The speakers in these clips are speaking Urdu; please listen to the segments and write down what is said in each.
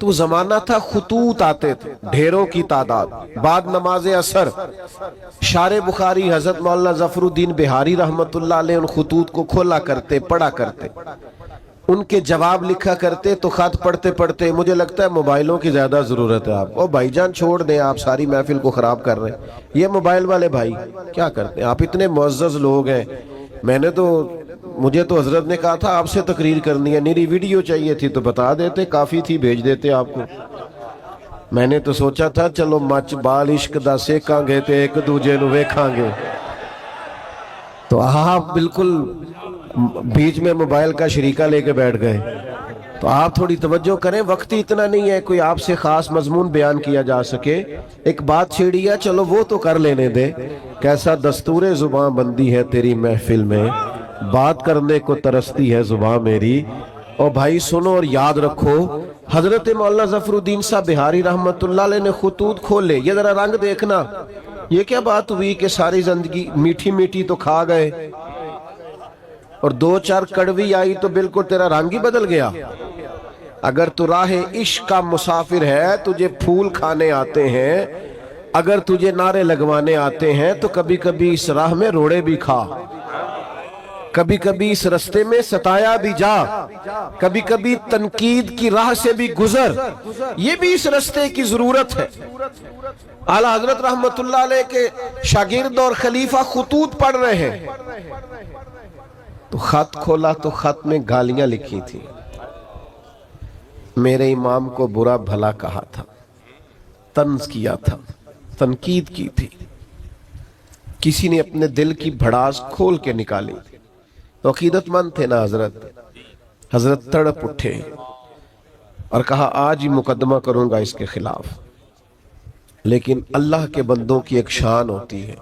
تو زمانہ تھا خطوط آتے تھے ڈھیروں کی تعداد، بعد نماز اثر شارح بخاری حضرت مولانا ظفر الدین بہاری رحمت اللہ علیہ ان خطوط کو کھولا کرتے، پڑھا کرتے، ان کے جواب لکھا کرتے، تو خط پڑھتے پڑھتے مجھے لگتا ہے موبائلوں کی زیادہ ضرورت ہے آپ. او بھائی جان چھوڑ دیں، آپ ساری محفل کو خراب کر رہے ہیں. یہ موبائل والے بھائی کیا کرتے ہیں؟ آپ اتنے معزز لوگ ہیں. مجھے تو حضرت نے کہا تھا آپ سے تقریر کرنی ہے، میری ویڈیو چاہیے تھی تو بتا دیتے، کافی تھی بھیج دیتے آپ کو. میں نے تو سوچا تھا چلو مچ بال عشق دا سیکاں گے تے ایک دوجے نو ویکھاں گے. تو آپ بالکل بیچ میں موبائل کا شریکہ لے کے بیٹھ گئے. تو آپ تھوڑی توجہ کریں، وقت ہی اتنا نہیں ہے کوئی آپ سے خاص مضمون بیان کیا جا سکے. ایک بات چھیڑی ہے، چلو وہ تو کر لینے دے. کیسا دستور زباں بندی ہے تیری محفل میں، بات کرنے کو ترستی ہے زباں میری. اور بھائی سنو اور یاد رکھو، حضرت مولانا ظفر الدین صاحب بہاری رحمت اللہ علیہ نے خطوط کھولے. یہ ذرا رنگ دیکھنا، یہ کیا بات ہوئی کہ ساری زندگی میٹھی میٹھی تو کھا گئے اور دو چار کڑوی آئی تو بالکل تیرا رنگ ہی بدل گیا. اگر تو راہ عشق کا مسافر ہے، تجھے پھول کھانے آتے ہیں، اگر تجھے نعرے لگوانے آتے ہیں، تو کبھی کبھی اس راہ میں روڑے بھی کھا، کبھی کبھی اس رستے میں ستایا بھی جا، کبھی کبھی تنقید کی راہ سے بھی گزر. یہ بھی اس رستے کی ضرورت ہے. اعلیٰ حضرت رحمت اللہ علیہ کے شاگرد اور خلیفہ خطوط پڑھ رہے ہیں، تو خط کھولا تو خط میں گالیاں لکھی تھی. میرے امام کو برا بھلا کہا تھا، طنز کیا تھا، تنقید کی تھی. کسی نے اپنے دل کی بھڑاس کھول کے نکالی. تو عقیدت مند تھے نا حضرت تڑپ اٹھے اور کہا آج ہی مقدمہ کروں گا اس کے خلاف. لیکن اللہ کے بندوں کی ایک شان ہوتی ہے،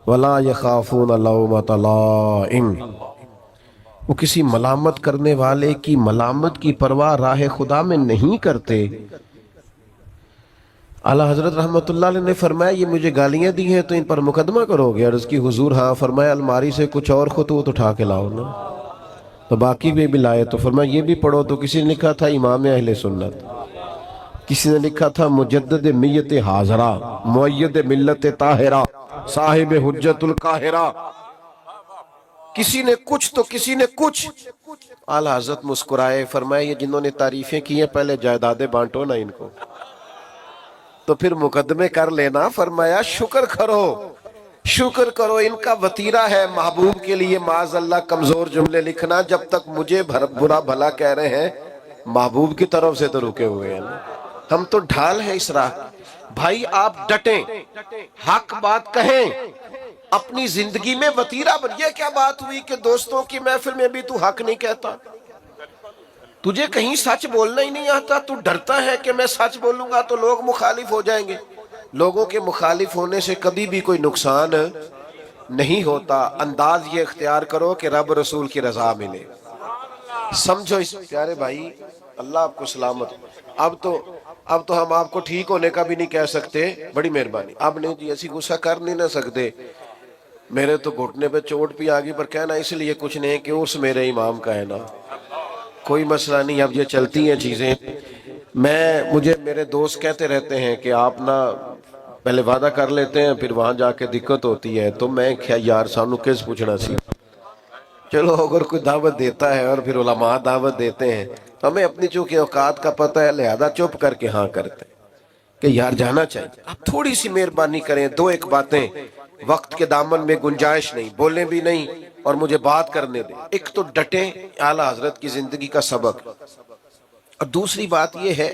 وَلَا يَخَافُونَ لَوْمَةَ لَائِمٍ. وہ کسی ملامت کرنے والے کی ملامت کی پرواہ راہ خدا میں نہیں کرتے. اعلیٰ حضرت رحمت اللہ علیہ نے فرمایا یہ مجھے گالیاں دی ہیں تو ان پر مقدمہ کرو گے؟ عرض کی حضور ہاں. فرمایا الماری سے کچھ اور خطوط اٹھا کے لاؤ نا. تو باقی بھی لائے. تو فرمایا یہ بھی پڑھو. تو کسی نے لکھا تھا امام اہل سنت، کسی نے لکھا تھا مجدد میت حاضرہ، مؤید ملت طاہرہ، صاحب حجت القاہرہ. کسی نے کچھ تو کسی نے کچھ. اعلیٰ حضرت مسکرائے، فرمایا یہ جنہوں نے تعریفیں کی ہیں پہلے جائیدادیں بانٹو نا ان کو، تو پھر مقدمے کر لینا. فرمایا شکر کرو، شکر کرو، ان کا وطیرہ ہے محبوب کے لیے معاذ اللہ کمزور جملے لکھنا. جب تک مجھے برا بھلا کہہ رہے ہیں، محبوب کی طرف سے تو رکے ہوئے ہیں. ہم تو ڈھال ہیں اس راہ. بھائی آپ ڈٹیں، حق بات کہیں، اپنی زندگی میں وطیرہ بن. یہ کیا بات ہوئی کہ دوستوں کی محفل میں بھی تو حق نہیں کہتا؟ تجھے کہیں سچ بولنا ہی نہیں آتا، تو ڈرتا ہے کہ میں سچ بولوں گا تو لوگ مخالف ہو جائیں گے. لوگوں کے مخالف ہونے سے کبھی بھی کوئی نقصان نہیں ہوتا. انداز یہ اختیار کرو کہ رب رسول کی رضا ملے. سمجھو اس پیارے بھائی، اللہ آپ کو سلامت. اب تو ہم آپ کو ٹھیک ہونے کا بھی نہیں کہہ سکتے. بڑی مہربانی. اب نہیں جی ایسی غصہ کر نہیں نہ سکتے. میرے تو گھٹنے پہ چوٹ بھی آگئی، پر کہنا اس لیے کچھ نہیں کہ اس میرے امام کا ہے نا. کوئی مسئلہ نہیں. اب یہ چلتی ہیں چیزیں. مجھے میرے دوست کہتے رہتے ہیں کہ آپ نا پہلے وعدہ کر لیتے ہیں پھر وہاں جا کے دقت ہوتی ہے. تو میں کیا یار سانو کس پوچھنا سی. چلو اگر کوئی دعوت دیتا ہے اور پھر علماء دعوت دیتے ہیں، ہمیں اپنی چونکہ اوقات کا پتہ ہے لہذا چپ کر کے ہاں کرتے کہ یار جانا چاہیے. آپ تھوڑی سی مہربانی کریں، دو ایک باتیں. وقت کے دامن میں گنجائش نہیں، بولیں بھی نہیں اور مجھے بات کرنے دیں. ایک تو ڈٹیں، اعلیٰ حضرت کی زندگی کا سبق. اور دوسری بات یہ ہے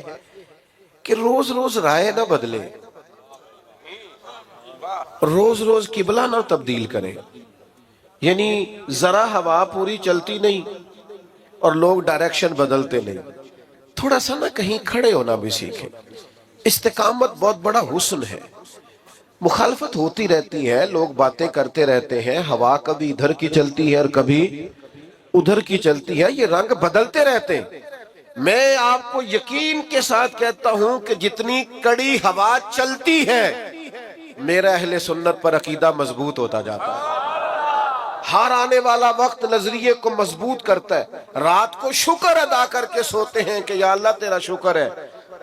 کہ روز روز رائے نہ بدلیں، روز روز قبلہ نہ تبدیل کریں. یعنی ذرا ہوا پوری چلتی نہیں اور لوگ ڈائریکشن بدلتے نہیں. تھوڑا سا نہ کہیں کھڑے ہونا بھی سیکھیں. استقامت بہت بڑا حسن ہے. مخالفت ہوتی رہتی ہے، لوگ باتیں کرتے رہتے ہیں، ہوا کبھی ادھر کی چلتی ہے اور کبھی ادھر کی چلتی ہے، یہ رنگ بدلتے رہتے ہیں. میں آپ کو یقین کے ساتھ کہتا ہوں کہ جتنی کڑی ہوا چلتی ہے میرا اہل سنت پر عقیدہ مضبوط ہوتا جاتا ہے. ہار آنے والا وقت نظریے کو مضبوط کرتا ہے. رات کو شکر ادا کر کے سوتے ہیں کہ یا اللہ تیرا شکر ہے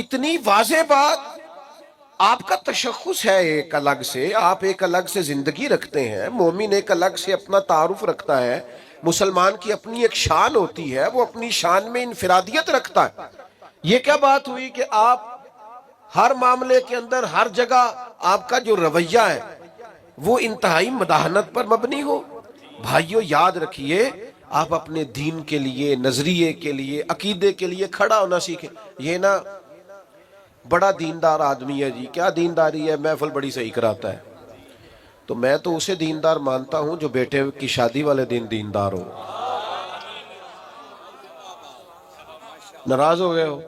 اتنی واضح بات، آپ کا تشخص ہے ایک الگ سے، آپ ایک الگ سے زندگی رکھتے ہیں، مومن ایک الگ سے اپنا تعارف رکھتا ہے، مسلمان کی اپنی ایک شان ہوتی ہے، وہ اپنی شان میں انفرادیت رکھتا ہے۔ یہ کیا بات ہوئی کہ آپ ہر معاملے کے اندر ہر جگہ آپ کا جو رویہ ہے وہ انتہائی مداحنت پر مبنی ہو؟ بھائیو یاد رکھیے، آپ اپنے دین کے لیے، نظریے کے لیے، عقیدے کے لیے کھڑا ہونا سیکھیں۔ یہ نا بڑا دیندار آدمی ہے جی، کیا دینداری ہے، محفل بڑی صحیح کراتا ہے، تو میں تو اسے دیندار مانتا ہوں جو بیٹے کی شادی والے دن دیندار ہو۔ ناراض ہو گئے ہو؟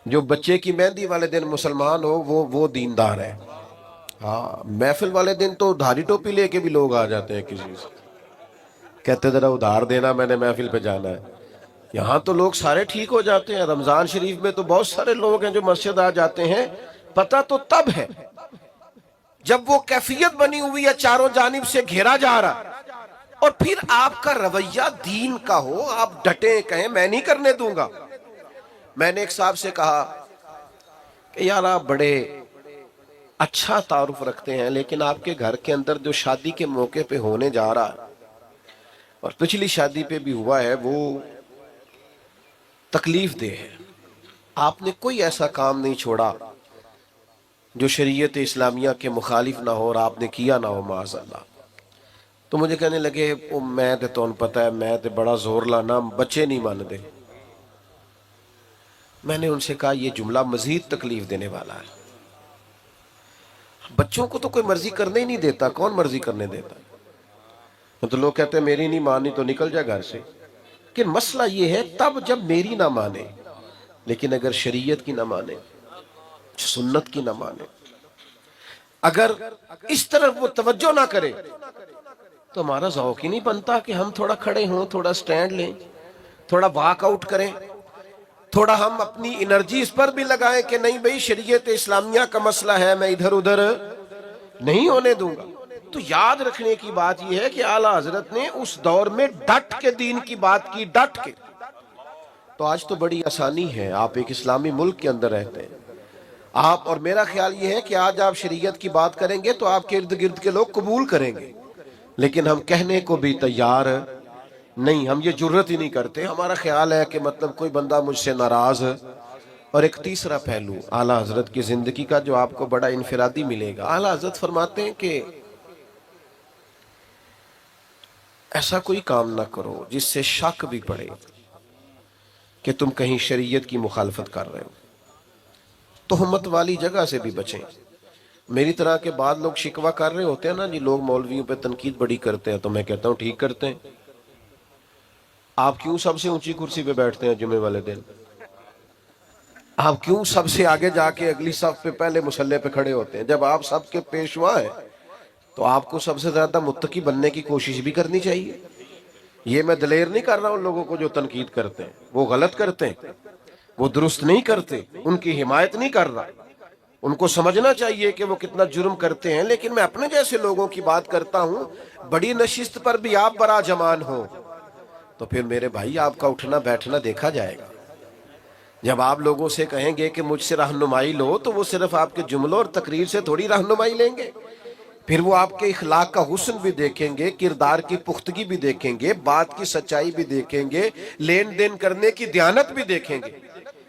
جو بچے کی مہندی والے دن مسلمان ہو وہ دیندار ہے۔ ہاں، محفل والے دن تو دھاری ٹوپی لے کے بھی لوگ آ جاتے ہیں، کسی سے کہتے ذرا ادھار دینا، میں نے محفل پہ جانا ہے۔ یہاں تو لوگ سارے ٹھیک ہو جاتے ہیں، رمضان شریف میں تو بہت سارے لوگ ہیں جو مسجد آ جاتے ہیں، پتہ تو تب ہے جب وہ کیفیت بنی ہوئی ہے، چاروں جانب سے گھیرا جا رہا، اور پھر آپ کا رویہ دین کا ہو، آپ ڈٹیں کہیں میں نہیں کرنے دوں گا۔ میں نے ایک صاحب سے کہا کہ یار آپ بڑے اچھا تعارف رکھتے ہیں، لیکن آپ کے گھر کے اندر جو شادی کے موقع پہ ہونے جا رہا ہے اور پچھلی شادی پہ بھی ہوا ہے، وہ تکلیف دہ ہے۔ آپ نے کوئی ایسا کام نہیں چھوڑا جو شریعت اسلامیہ کے مخالف نہ ہو اور آپ نے کیا نہ ہو، معاذ اللہ۔ تو مجھے کہنے لگے میں تے تو پتہ ہے، میں تے بڑا زور لانا، بچے نہیں مان دے۔ میں نے ان سے کہا یہ جملہ مزید تکلیف دینے والا ہے۔ بچوں کو تو کوئی مرضی کرنے ہی نہیں دیتا، کون مرضی کرنے دیتا؟ تو لوگ کہتے ہیں میری نہیں مانی تو نکل جائے گھر سے، کہ مسئلہ یہ ہے تب جب میری نہ مانے، لیکن اگر شریعت کی نہ مانے، سنت کی نہ مانے، اگر اس طرف وہ توجہ نہ کرے، تو ہمارا ذوق ہی نہیں بنتا کہ ہم تھوڑا کھڑے ہوں، تھوڑا سٹینڈ لیں، تھوڑا واک آؤٹ کریں، تھوڑا ہم اپنی انرجی اس پر بھی لگائیں کہ نہیں بھئی شریعت اسلامیہ کا مسئلہ ہے، میں ادھر ادھر نہیں ہونے دوں گا۔ تو یاد رکھنے کی بات یہ ہے کہ اعلیٰ حضرت نے اس دور میں ڈٹ کے دین کی بات کی، ڈٹ کے۔ تو آج تو بڑی آسانی ہے، آپ ایک اسلامی ملک کے اندر رہتے ہیں، آپ، اور میرا خیال یہ ہے کہ آج آپ شریعت کی بات کریں گے تو آپ کے ارد گرد کے لوگ قبول کریں گے، لیکن ہم کہنے کو بھی تیار نہیں، ہم یہ جرت ہی نہیں کرتے۔ ہمارا خیال ہے کہ مطلب کوئی بندہ مجھ سے ناراض ہے۔ اور ایک تیسرا پہلو اعلیٰ حضرت کی زندگی کا جو آپ کو بڑا انفرادی ملے گا، اعلیٰ حضرت فرماتے ہیں کہ ایسا کوئی کام نہ کرو جس سے شک بھی پڑے کہ تم کہیں شریعت کی مخالفت کر رہے ہو۔ تہمت والی جگہ سے بھی بچیں۔ میری طرح کے بعد لوگ شکوہ کر رہے ہوتے ہیں نا جی، لوگ مولویوں پہ تنقید بڑی کرتے ہیں، تو میں کہتا ہوں ٹھیک کرتے ہیں۔ آپ کیوں سب سے اونچی کرسی پہ بیٹھتے ہیں جمعے والے دن؟ آپ کیوں سب سے آگے جا کے اگلی صف پہ پہلے مصلی پہ کھڑے ہوتے ہیں؟ جب آپ سب کے پیشوا ہیں تو آپ کو سب سے زیادہ متقی بننے کی کوشش بھی کرنی چاہیے۔ یہ میں دلیر نہیں کر رہا ہوں لوگوں کو جو تنقید کرتے ہیں، وہ غلط کرتے ہیں، وہ درست نہیں کرتے، ان کی حمایت نہیں کر رہا، ان کو سمجھنا چاہیے کہ وہ کتنا جرم کرتے ہیں، لیکن میں اپنے جیسے لوگوں کی بات کرتا ہوں۔ بڑی نشست پر بھی آپ برا جمان ہو تو پھر میرے بھائی آپ کا اٹھنا بیٹھنا دیکھا جائے گا۔ جب آپ لوگوں سے کہیں گے کہ مجھ سے رہنمائی لو، تو وہ صرف آپ کے جملوں اور تقریر سے تھوڑی رہنمائی لیں گے، پھر وہ آپ کے اخلاق کا حسن بھی دیکھیں گے، کردار کی پختگی بھی دیکھیں گے، بات کی سچائی بھی دیکھیں گے، لین دین کرنے کی دیانت بھی دیکھیں گے۔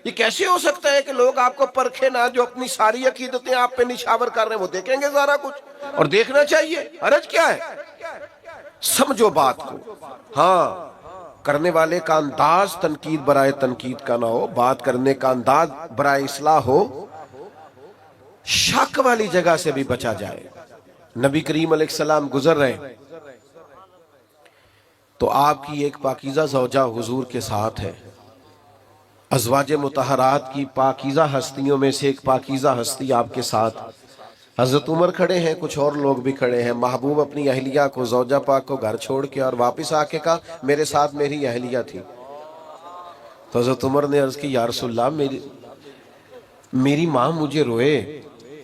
یہ کیسے ہو سکتا ہے کہ لوگ آپ کو پرکھیں نہ، جو اپنی ساری عقیدتیں آپ پہ نشاور کر رہے ہیں وہ دیکھیں گے سارا کچھ، اور دیکھنا چاہیے، حرج کیا ہے؟ سمجھو بات کو۔ ہاں، کرنے والے کا انداز تنقید برائے تنقید کا نہ ہو، بات کرنے کا انداز برائے اصلاح ہو، شک والی جگہ سے بھی بچا جائے۔ نبی کریم علیہ السلام گزر رہے تو آپ کی ایک پاکیزہ زوجہ حضور کے ساتھ ہے۔ ازواج مطہرات کی پاکیزہ ہستیوں میں سے ایک پاکیزہ ہستی آپ کے ساتھ۔ حضرت عمر کھڑے ہیں، کچھ اور لوگ بھی کھڑے ہیں۔ محبوب اپنی اہلیہ کو، زوجہ پاک کو گھر چھوڑ کے اور واپس آ کے کہا میرے ساتھ میری اہلیہ تھی۔ تو حضرت عمر نے عرض کی یا رسول اللہ، میری ماں مجھے روئے۔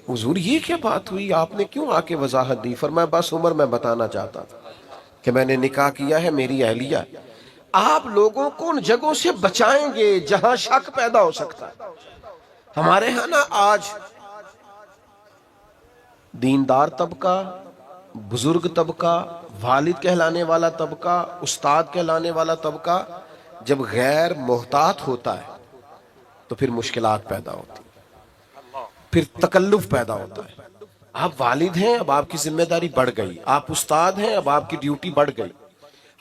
حضور یہ کیا بات ہوئی، آپ نے کیوں آ کے وضاحت دی؟ فرمایا بس عمر میں بتانا چاہتا تھا کہ میں نے نکاح کیا ہے، میری اہلیہ۔ آپ لوگوں کو ان جگہوں سے بچائیں گے جہاں شک پیدا ہو سکتا ہے. ہمارے ہاں نا آج دیندار طبقہ، بزرگ طبقہ، والد کہلانے والا طبقہ، استاد کہلانے والا طبقہ جب غیر محتاط ہوتا ہے تو پھر مشکلات پیدا ہوتی، پھر تکلف پیدا ہوتا ہے. آپ والد ہیں، اب آپ کی ذمہ داری بڑھ گئی. آپ استاد ہیں، اب آپ کی ڈیوٹی بڑھ گئی.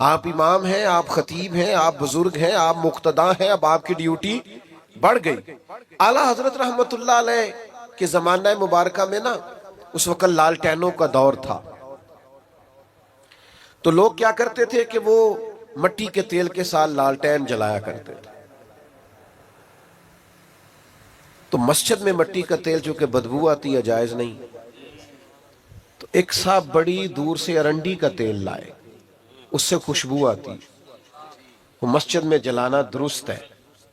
آپ امام ہیں، آپ خطیب ہیں، آپ بزرگ ہیں، آپ مقتدا ہیں، اب آپ کی ڈیوٹی بڑھ گئی. اعلیٰ حضرت رحمت اللہ علیہ کے زمانہ مبارکہ میں نا اس وقت لالٹینوں کا دور تھا. تو لوگ کیا کرتے تھے کہ وہ مٹی کے تیل کے ساتھ لالٹین جلایا کرتے تھے. تو مسجد میں مٹی کا تیل چونکہ بدبو آتی ہے، جائز نہیں. تو ایک صاحب بڑی دور سے ارنڈی کا تیل لائے، اس سے خوشبو آتی. وہ مسجد میں جلانا درست ہے،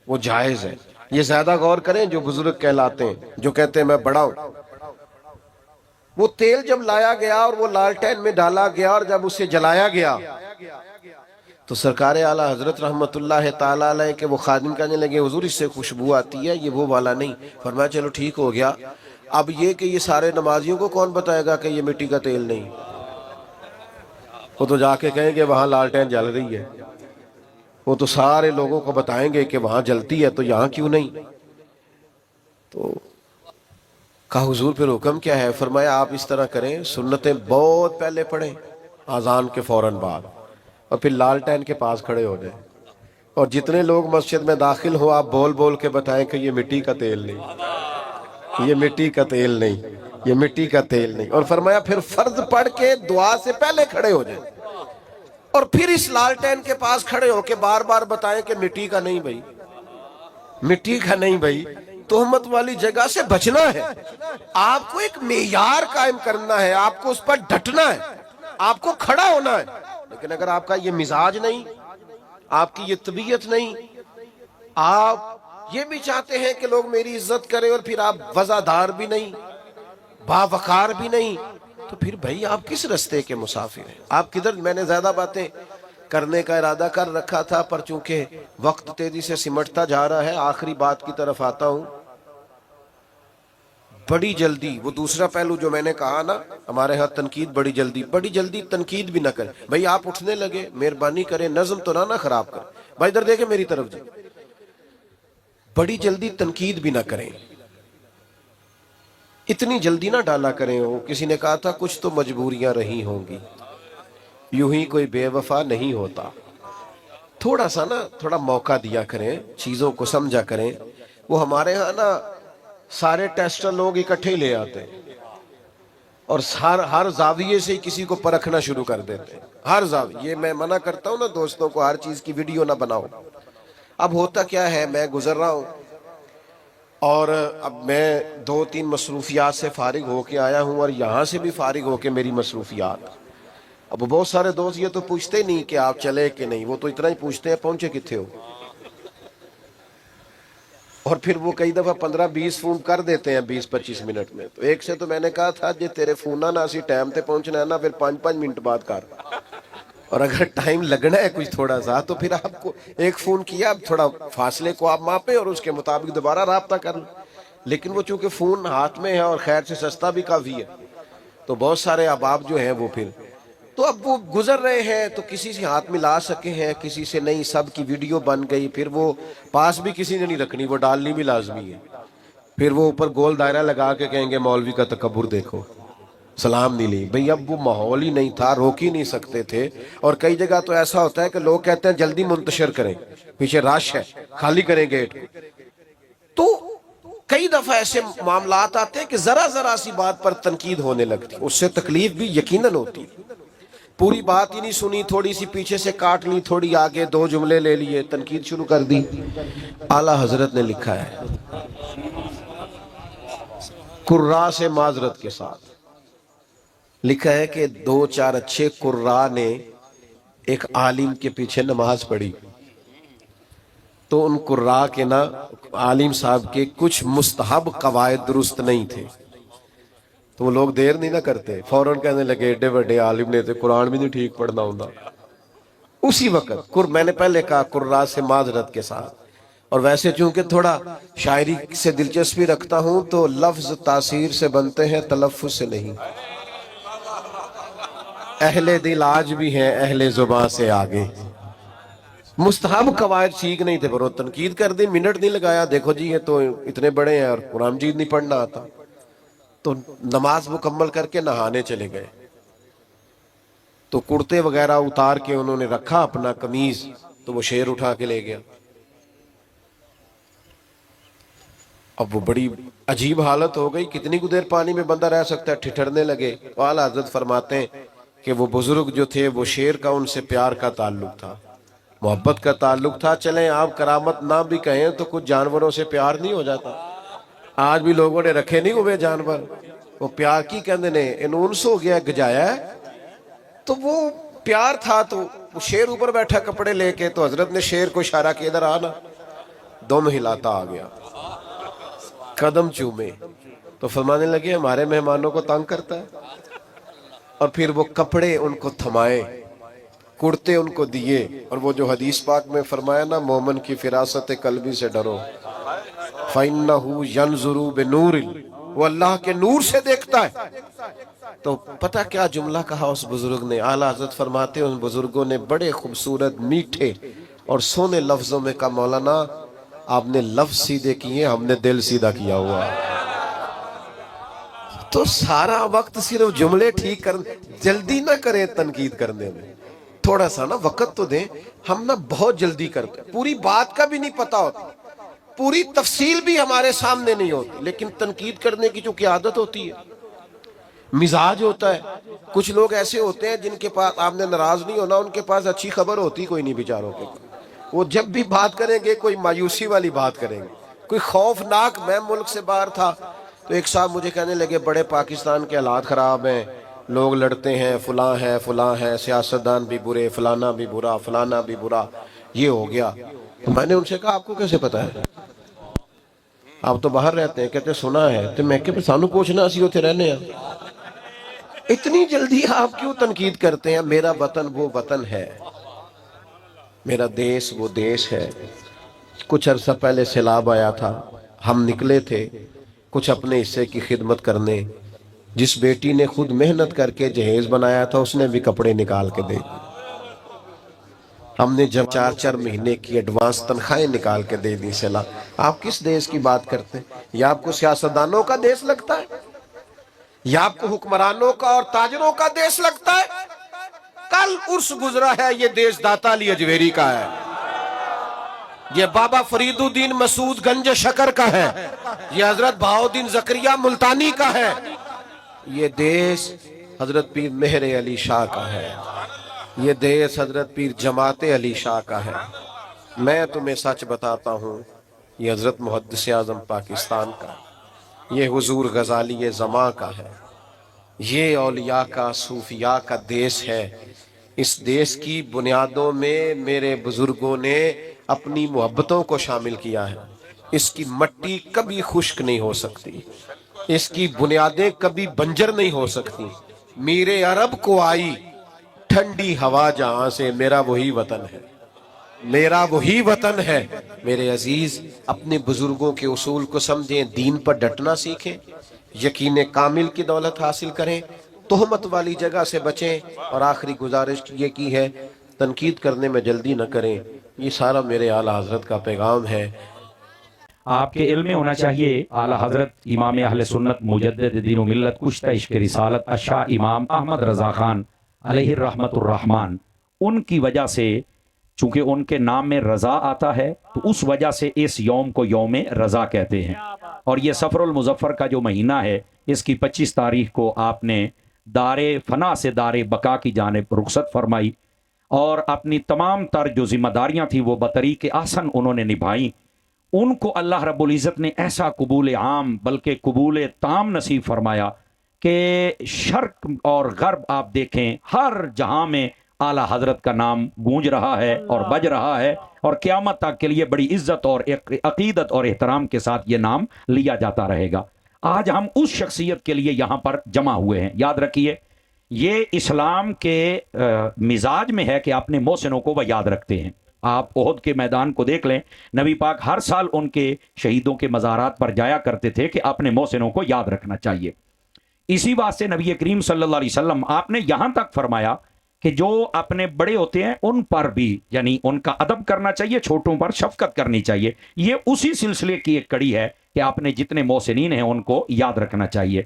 وہ جائز ہے. یہ زیادہ غور کریں جو بزرگ کہلاتے ہیں، جو کہتے ہیں میں بڑا ہوں. وہ تیل جب لایا گیا اور وہ لالٹین میں ڈالا گیا اور جب اسے جلایا گیا تو سرکار اعلیٰ حضرت رحمت اللہ تعالیٰ علیہ کے وہ خادم کہنے لگے حضور اس سے خوشبو آتی ہے، یہ وہ والا نہیں. فرمایا چلو ٹھیک ہو گیا. اب یہ کہ یہ سارے نمازیوں کو کون بتائے گا کہ یہ مٹی کا تیل نہیں؟ وہ تو جا کے کہیں گے وہاں لالٹین جل رہی ہے. وہ تو سارے لوگوں کو بتائیں گے کہ وہاں جلتی ہے تو یہاں کیوں نہیں. تو کہا حضور پھر حکم کیا ہے؟ فرمایا آپ اس طرح کریں، سنتیں بہت پہلے پڑھیں اذان کے فوراً بعد، اور پھر لالٹین کے پاس کھڑے ہو جائیں، اور جتنے لوگ مسجد میں داخل ہو آپ بول بول کے بتائیں کہ یہ مٹی کا تیل نہیں، یہ مٹی کا تیل نہیں، یہ مٹی کا تیل نہیں. اور فرمایا پھر فرض پڑھ کے دعا سے پہلے کھڑے ہو جائیں اور پھر اس لالٹین کے پاس کھڑے ہو کے بار بار بتائیں کہ مٹی کا نہیں بھائی، مٹی کا نہیں بھائی. تہمت والی جگہ سے بچنا ہے. آپ کو ایک معیار قائم کرنا ہے، آپ کو اس پر ڈٹنا ہے، آپ کو کھڑا ہونا ہے. لیکن اگر آپ کا یہ مزاج نہیں، آپ کی یہ طبیعت نہیں، آپ یہ بھی چاہتے ہیں کہ لوگ میری عزت کریں اور پھر آپ وزادار بھی نہیں، باوقار بھی نہیں، تو پھر بھائی آپ کس رستے کے مسافر ہیں؟ آپ کدھر؟ میں نے زیادہ باتیں کرنے کا ارادہ کر رکھا تھا، پر چونکہ وقت تیزی سے سمٹتا جا رہا ہے آخری بات کی طرف آتا ہوں. بڑی جلدی وہ دوسرا پہلو جو میں نے کہا نا، ہمارے ہاں تنقید بڑی جلدی تنقید بھی نہ کریں. بھائی آپ اٹھنے لگے، مہربانی کریں نظم تو نہ خراب کریں. بھائی ادھر دیکھیں میری طرف جی. بڑی جلدی تنقید بھی نہ کریں، اتنی جلدی نہ ڈالا کریں. وہ کسی نے کہا تھا کچھ تو مجبوریاں رہی ہوں گی، یوں ہی کوئی بے وفا نہیں ہوتا. تھوڑا سا نا تھوڑا موقع دیا کریں، چیزوں کو سمجھا کریں. وہ ہمارے ہاں نا سارے ٹیسٹر لوگ اکٹھے لے آتے ہیں اور ہر زاویے سے کسی کو پرکھنا شروع کر دیتے ہیں. ہر زاویے، یہ میں منع کرتا ہوں نا دوستوں کو ہر چیز کی ویڈیو نہ بناؤ. اب ہوتا کیا ہے، میں گزر رہا ہوں اور اب میں 2-3 مصروفیات سے فارغ ہو کے آیا ہوں اور یہاں سے بھی فارغ ہو کے میری مصروفیات. اب بہت سارے دوست یہ تو پوچھتے نہیں کہ آپ چلے کہ نہیں، وہ تو اتنا ہی پوچھتے ہیں پہنچے کتنے ہو. اور پھر وہ کئی دفعہ 15-20 فون کر دیتے ہیں 20-25 منٹ میں. تو ایک سے تو میں نے کہا تھا جی تیرے فون نہ اسی ٹائم تے پہنچنا ہے نا، پھر 5-5 منٹ بعد کر، اور اگر ٹائم لگنا ہے کچھ تھوڑا سا تو پھر آپ کو ایک فون کیا، اب تھوڑا فاصلے کو آپ ماپیں اور اس کے مطابق دوبارہ رابطہ کر لیں. لیکن وہ چونکہ فون ہاتھ میں ہے اور خیر سے سستا بھی کافی ہے، تو بہت سارے احباب جو ہیں وہ پھر تو اب وہ گزر رہے ہیں تو کسی سے ہاتھ ملا سکے ہیں، کسی سے نہیں. سب کی ویڈیو بن گئی، پھر وہ پاس بھی کسی نے نہیں رکھنی، وہ ڈالنی بھی لازمی ہے. پھر وہ اوپر گول دائرہ لگا کے کہیں گے مولوی کا تکبر دیکھو، سلام نہیں لی. بھئی اب وہ ماحول ہی نہیں تھا، روک ہی نہیں سکتے تھے. اور کئی جگہ تو ایسا ہوتا ہے کہ لوگ کہتے ہیں جلدی منتشر کریں، پیچھے رش ہے، خالی کریں گیٹ کو. تو کئی دفعہ ایسے معاملات آتے ہیں کہ ذرا سی بات پر تنقید ہونے لگتی، اس سے تکلیف بھی یقیناً ہوتی. پوری بات ہی نہیں سنی، تھوڑی سی پیچھے سے کاٹ لی، تھوڑی آگے 2 جملے لے لیے، تنقید شروع کر دی. اعلیٰ حضرت نے لکھا ہے قراء سے معذرت کے ساتھ، لکھا ہے کہ 2-4 اچھے قراء نے ایک عالم کے پیچھے نماز پڑھی تو ان قراء کے نا عالم صاحب کے کچھ مستحب قواعد درست نہیں تھے. تو وہ لوگ دیر نہیں نہ کرتے، فوراً کہنے لگے ایڈے بڑے عالم نے تو قرآن بھی نہیں ٹھیک پڑھنا ہوں. اسی وقت میں نے پہلے کہا قرا سے معذرت کے ساتھ، اور ویسے چونکہ تھوڑا شاعری سے دلچسپی رکھتا ہوں تو لفظ تاثیر سے بنتے ہیں، تلفظ سے نہیں۔ اہل دل آج بھی ہیں اہل زباں سے آگے۔ مستحب قواعد سیکھ نہیں تھے، پر وہ تنقید کر دی، منٹ نہیں لگایا، دیکھو جی یہ تو اتنے بڑے ہیں اور قرآن مجید نہیں پڑھنا آتا، تو نماز مکمل کر کے نہانے چلے گئے، تو کرتے وغیرہ اتار کے انہوں نے رکھا اپنا قمیض، تو وہ شیر اٹھا کے لے گیا۔ اب وہ بڑی عجیب حالت ہو گئی، کتنی کو دیر پانی میں بندہ رہ سکتا ہے، ٹھٹھرنے لگے۔ اعلیٰ حضرت فرماتے ہیں کہ وہ بزرگ جو تھے وہ شیر کا ان سے پیار کا تعلق تھا، محبت کا تعلق تھا۔ چلیں آپ کرامت نہ بھی کہیں تو کچھ جانوروں سے پیار نہیں ہو جاتا؟ آج بھی لوگوں نے رکھے نہیں ہوئے جانور، وہ پیار کی کہندے نے انونس ہو گیا، گجایا ہے، تو وہ پیار تھا۔ تو وہ شیر اوپر بیٹھا کپڑے لے کے، تو حضرت نے شیر کو اشارہ کیا ادھر آنا، دم ہلاتا آ گیا، قدم چومے، تو فرمانے لگے ہمارے مہمانوں کو تنگ کرتا ہے، اور پھر وہ کپڑے ان کو تھمائے، کرتے ان کو دیے، اور وہ جو حدیث پاک میں فرمایا نا مومن کی فراست قلبی سے ڈرو، فَإِنَّهُ يَنْظُرُ بِنُورٍ، وہ اللہ کے نور سے دیکھتا ہے۔ تو پتہ کیا جملہ کہا اس بزرگ نے؟ اعلیٰ حضرت فرماتے ہیں ان بزرگوں نے بڑے خوبصورت میٹھے اور سونے لفظوں میں کہا مولانا آپ نے لفظ سیدھے کیے، ہم نے دل سیدھا کیا ہوا۔ تو سارا وقت صرف جملے ٹھیک کرنے، جلدی نہ کریں تنقید کرنے میں، تھوڑا سا نا وقت تو دیں۔ ہم نا بہت جلدی کرتے ہیں، پوری بات کا بھی نہیں پتا ہوتا، پوری تفصیل بھی ہمارے سامنے نہیں ہوتی، لیکن تنقید کرنے کی چونکہ عادت ہوتی ہے، مزاج ہوتا ہے۔ کچھ لوگ ایسے ہوتے ہیں جن کے پاس آپ نے ناراض نہیں ہونا، ان کے پاس اچھی خبر ہوتی کوئی نہیں بیچاروں کے، وہ جب بھی بات کریں گے کوئی مایوسی والی بات کریں گے، کوئی خوفناک۔ میں ملک سے باہر تھا تو ایک صاحب مجھے کہنے لگے بڑے پاکستان کے حالات خراب ہیں، لوگ لڑتے ہیں، فلاں ہے، سیاستدان بھی برے، فلانا بھی برا، فلانا بھی برا، یہ ہو گیا۔ تو میں نے ان سے کہا آپ کو کیسے پتا ہے؟ آپ تو باہر رہتے ہیں، کہتے سنا ہے۔ تو میں کہ سانو پوچھنا اسی ہوتے رہنے ہیں، اتنی جلدی آپ کیوں تنقید کرتے ہیں؟ میرا وطن وہ وطن ہے، میرا دیش وہ دیش ہے۔ کچھ عرصہ پہلے سیلاب آیا تھا، ہم نکلے تھے کچھ اپنے حصے کی خدمت کرنے۔ جس بیٹی نے خود محنت کر کے جہیز بنایا تھا اس نے بھی کپڑے نکال کے دے دی۔ ہم نے جب 4 مہینے کی ایڈوانس تنخواہیں نکال کے دے دی سیلاب۔ آپ کس دیش کی بات کرتے ہیں؟ یا آپ کو سیاستدانوں کا دیش لگتا ہے، یا آپ کو حکمرانوں کا اور تاجروں کا دیش لگتا ہے؟ کل عرس گزرا ہے، یہ دیش داتا علی اجویری کا ہے، یہ بابا فرید الدین مسعود گنج شکر کا ہے، یہ حضرت بہاؤالدین زکریا ملتانی کا ہے، یہ دیش حضرت پیر مہر علی شاہ کا ہے، یہ دیش حضرت پیر جماعت علی شاہ کا ہے۔ میں تمہیں سچ بتاتا ہوں، یہ حضرت محدث اعظم پاکستان کا، یہ حضور غزالی زماں کا ہے، یہ اولیاء کا صوفیاء کا دیش ہے۔ اس دیش کی بنیادوں میں میرے بزرگوں نے اپنی محبتوں کو شامل کیا ہے۔ اس کی مٹی کبھی خشک نہیں ہو سکتی، اس کی بنیادیں کبھی بنجر نہیں ہو سکتی۔ میرے عرب کو آئی ٹھنڈی ہوا جہاں سے، میرا وہی وطن ہے، میرا وہی وطن ہے۔ میرے عزیز اپنے بزرگوں کے اصول کو سمجھیں، دین پر ڈٹنا سیکھیں، یقین کامل کی دولت حاصل کریں، تہمت والی جگہ سے بچیں، اور آخری گزارش یہ کی ہے تنقید کرنے میں جلدی نہ کریں۔ یہ سارا میرے اعلیٰ حضرت کا پیغام ہے۔ آپ کے علم میں ہونا چاہیے اعلیٰ حضرت امام اہل سنت مجدد دین و ملت کشتہ عشق رسالت الشاہ امام احمد رضا خان علیہ الرحمت الرحمن، ان کی وجہ سے چونکہ ان کے نام میں رضا آتا ہے تو اس وجہ سے اس یوم کو یوم رضا کہتے ہیں۔ اور یہ صفر المظفر کا جو مہینہ ہے، اس کی 25 تاریخ کو آپ نے دار فنا سے دار بقا کی جانب رخصت فرمائی، اور اپنی تمام تر جو ذمہ داریاں تھیں وہ بطریق احسن انہوں نے نبھائیں۔ ان کو اللہ رب العزت نے ایسا قبول عام بلکہ قبول تام نصیب فرمایا کہ شرق اور غرب آپ دیکھیں ہر جہاں میں اعلیٰ حضرت کا نام گونج رہا ہے اور بج رہا ہے، اور قیامت تک کے لیے بڑی عزت اور عقیدت اور احترام کے ساتھ یہ نام لیا جاتا رہے گا۔ آج ہم اس شخصیت کے لیے یہاں پر جمع ہوئے ہیں۔ یاد رکھیے یہ اسلام کے مزاج میں ہے کہ اپنے محسنوں کو وہ یاد رکھتے ہیں. آپ احد کے میدان کو دیکھ لیں, نبی پاک ہر سال ان کے شہیدوں کے مزارات پر جایا کرتے تھے کہ اپنے محسنوں کو یاد رکھنا چاہیے. اسی واسطے نبی کریم صلی اللہ علیہ وسلم آپ نے یہاں تک فرمایا کہ جو اپنے بڑے ہوتے ہیں ان پر بھی یعنی ان کا ادب کرنا چاہیے, چھوٹوں پر شفقت کرنی چاہیے. یہ اسی سلسلے کی ایک کڑی ہے کہ آپ نے جتنے محسنین ہیں ان کو یاد رکھنا چاہیے.